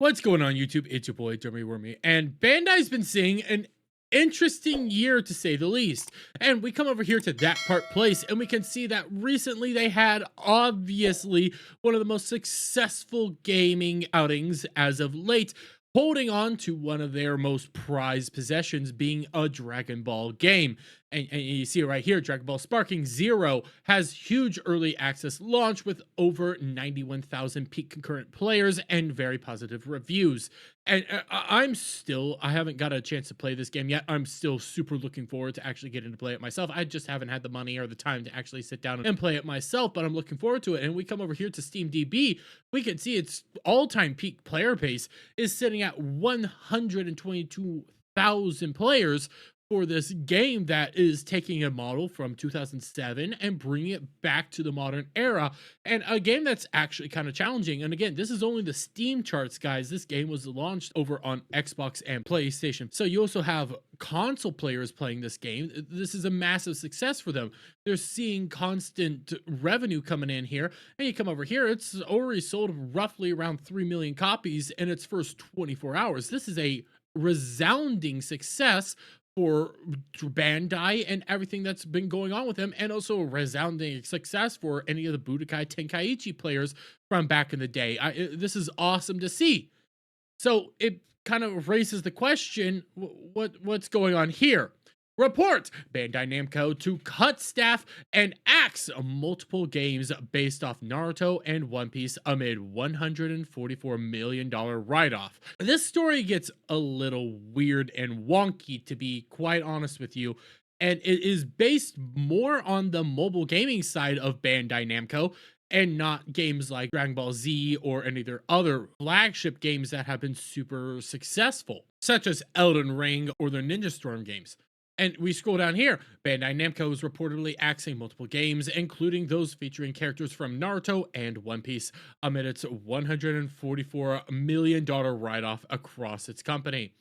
What's going on YouTube? It's your boy Jeremy Wormy, and Bandai's been seeing an interesting year to say the least. And we come over here to That Part Place, and we can see that recently they had obviously one of the most successful gaming outings as of late, holding on to one of their most prized possessions being a Dragon Ball game. And you see it right here, Dragon Ball Sparking Zero has huge early access launch with over 91,000 peak concurrent players and very positive reviews. And I haven't got a chance to play this game yet. I'm still super looking forward to actually getting to play it myself. I just haven't had the money or the time to actually sit down and play it myself, but I'm looking forward to it. And we come over here to SteamDB, we can see its all-time peak player base is sitting at 122,000 players for this game that is taking a model from 2007 and bringing it back to the modern era, and a game that's actually kind of challenging. And again, this is only the Steam charts, guys. This game was launched over on Xbox and PlayStation, so you also have console players playing this game. This is a massive success for them. They're seeing constant revenue coming in here, and you come over here, it's already sold roughly around 3 million copies in its first 24 hours. This is a resounding success for Bandai and everything that's been going on with them, and also a resounding success for any of the Budokai Tenkaichi players from back in the day. This is awesome to see. So it kind of raises the question, what's going on here? Report Bandai Namco to cut staff and axe multiple games based off Naruto and One Piece amid $144 million write-off. This story gets a little weird and wonky, to be quite honest with you, and it is based more on the mobile gaming side of Bandai Namco and not games like Dragon Ball Z or any of their other flagship games that have been super successful, such as Elden Ring or the Ninja Storm games. And we scroll down here, Bandai Namco is reportedly axing multiple games, including those featuring characters from Naruto and One Piece, amid its $144 million write-off across its company.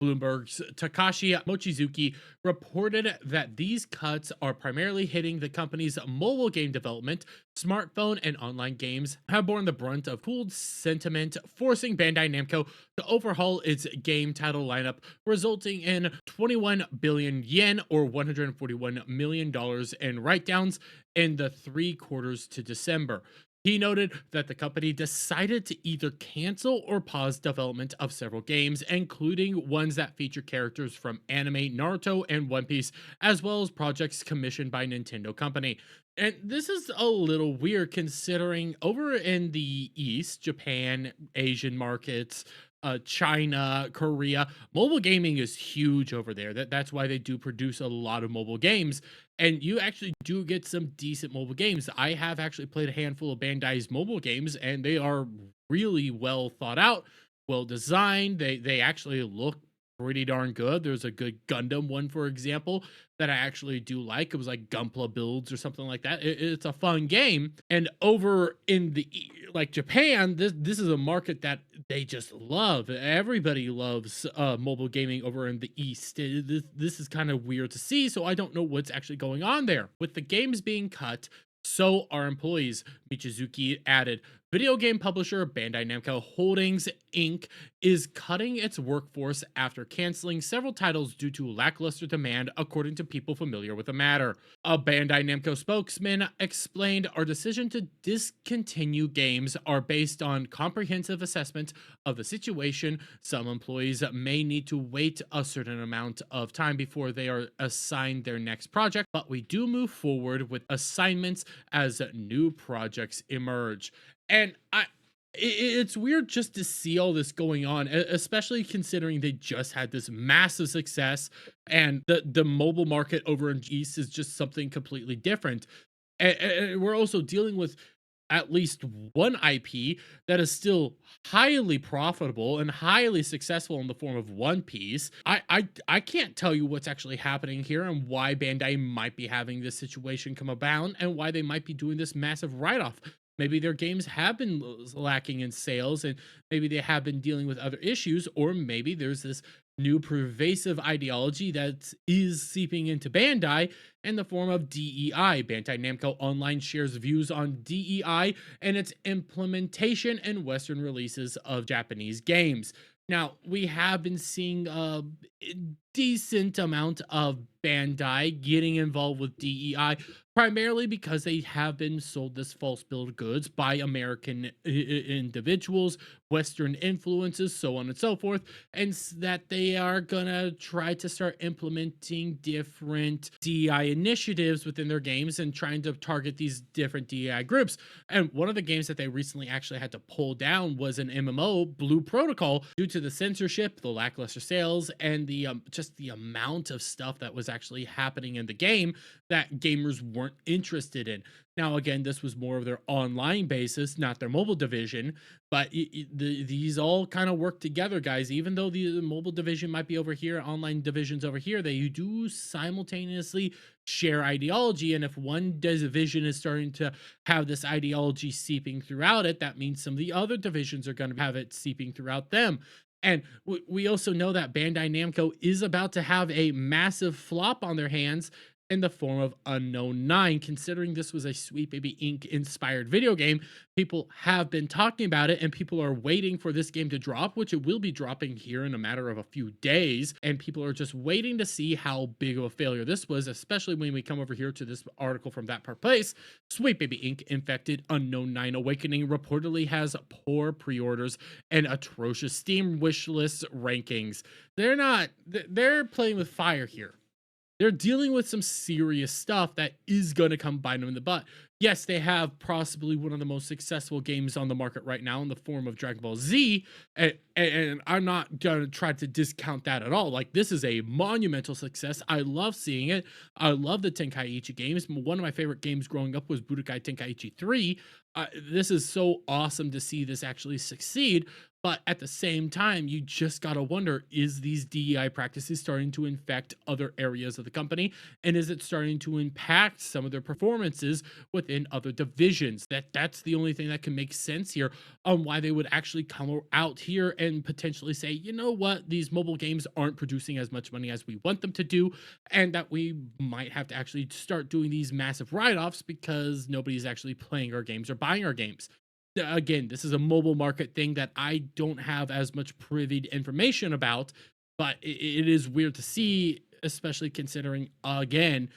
Bloomberg's Takashi Mochizuki reported that these cuts are primarily hitting the company's mobile game development. Smartphone and online games have borne the brunt of cooled sentiment, forcing Bandai Namco to overhaul its game title lineup, resulting in 21 billion yen or $141 million in write-downs in the 3 quarters to December. He noted that the company decided to either cancel or pause development of several games, including ones that feature characters from anime, Naruto, and One Piece, as well as projects commissioned by Nintendo Company. And this is a little weird considering over in the East, Japan, Asian markets, China, Korea, mobile gaming is huge over there. That's why they do produce a lot of mobile games, and you actually do get some decent mobile games. I have actually played a handful of Bandai's mobile games, and they are really well thought out, well designed. They actually look pretty darn good. There's a good Gundam one, for example, that I actually do like. It was like Gunpla builds or something like that. It's a fun game. And over in like Japan, this is a market that they just love. Everybody loves mobile gaming over in the East. This is kind of weird to see, so I don't know what's actually going on there. With the games being cut, so are employees, Michizuki added. Video game publisher Bandai Namco Holdings Inc. is cutting its workforce after canceling several titles due to lackluster demand, according to people familiar with the matter. A Bandai Namco spokesman explained, "Our decision to discontinue games are based on comprehensive assessment of the situation. Some employees may need to wait a certain amount of time before they are assigned their next project, but we do move forward with assignments as new projects emerge." And it's weird just to see all this going on, especially considering they just had this massive success, and the mobile market over in East is just something completely different. And we're also dealing with at least one IP that is still highly profitable and highly successful in the form of One Piece. I can't tell you what's actually happening here and why Bandai might be having this situation come about and why they might be doing this massive write-off. Maybe their games have been lacking in sales, and maybe they have been dealing with other issues, or maybe there's this new pervasive ideology that is seeping into Bandai in the form of DEI. Bandai Namco Online shares views on DEI and its implementation in Western releases of Japanese games. Now, we have been seeing a decent amount of Bandai getting involved with DEI, primarily because they have been sold this false bill of goods by American individuals, Western influences, so on and so forth, and that they are gonna try to start implementing different DEI initiatives within their games and trying to target these different DEI groups. And one of the games that they recently actually had to pull down was an MMO, Blue Protocol, due to the censorship, the lackluster sales, and the just the amount of stuff that was actually happening in the game that gamers weren't interested in. Now, again, this was more of their online basis, not their mobile division, but these all kind of work together, guys. Even though the mobile division might be over here, online divisions over here, they do simultaneously share ideology. And if one division is starting to have this ideology seeping throughout it, that means some of the other divisions are going to have it seeping throughout them. And we also know that Bandai Namco is about to have a massive flop on their hands in the form of Unknown 9. Considering this was a Sweet Baby Inc. inspired video game, people have been talking about it and people are waiting for this game to drop, which it will be dropping here in a matter of a few days. And people are just waiting to see how big of a failure this was, especially when we come over here to this article from That Part Place. Sweet Baby Inc. Infected Unknown 9 Awakening reportedly has poor pre-orders and atrocious Steam wishlist rankings. They're playing with fire here. They're dealing with some serious stuff that is going to come bite them in the butt. Yes, they have possibly one of the most successful games on the market right now in the form of Dragon Ball Z, and I'm not going to try to discount that at all. Like, this is a monumental success. I love seeing it. I love the Tenkaichi games. One of my favorite games growing up was Budokai Tenkaichi 3. This is so awesome to see this actually succeed. But at the same time, you just got to wonder, is these DEI practices starting to infect other areas of the company? And is it starting to impact some of their performances within other divisions? That's the only thing that can make sense here on why they would actually come out here and potentially say, you know what, these mobile games aren't producing as much money as we want them to do, and that we might have to actually start doing these massive write-offs because nobody's actually playing our games or buying our games. Again, this is a mobile market thing that I don't have as much privy information about, but it is weird to see, especially considering, again,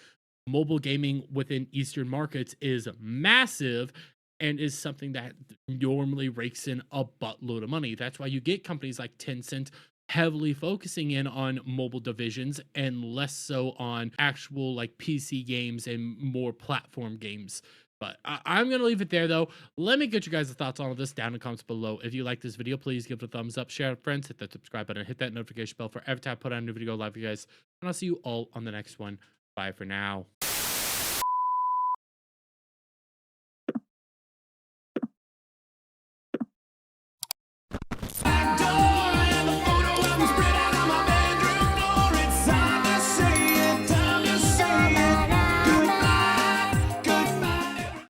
mobile gaming within Eastern markets is massive and is something that normally rakes in a buttload of money. That's why you get companies like Tencent heavily focusing in on mobile divisions and less so on actual like PC games and more platform games. But I'm going to leave it there, though. Let me get you guys' thoughts on all this down in the comments below. If you like this video, please give it a thumbs up, share it with friends, hit that subscribe button, hit that notification bell for every time I put out a new video live for you guys. And I'll see you all on the next one. Bye for now.